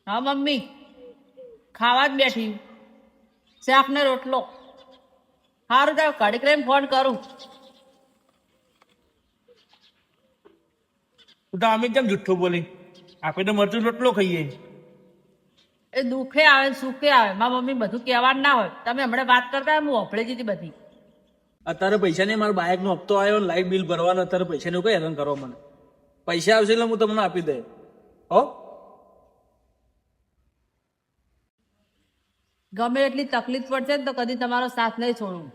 હા મમ્મી ખાવા જ બેઠી શાક ને રોટલો. સારું તાર ઘડીક રહીને ફોન કરું. તું તો અમે કેમ જુઠ્ઠું બોલી? આપણે તો મરચું રોટલો ખાઈએ. એ દુઃખે આવે ને સુખે આવે મારા મમ્મી બધું કહેવાનું ના હોય. તમે હમણાં વાત કરતા હું ઓફળી દીધી બધી. અત્યારે પૈસા નહીં, મારા બાઇકનો હપ્તો આવ્યો, લાઇટ બિલ ભરવાનો. અત્યારે પૈસાનું કઈ હેરાન કરો મને. પૈસા આવશે એટલે હું તમને આપી દે. હો ગમે એટલી તકલીફ પડશે ને તો કદી તમારો સાથ નહીં છોડું.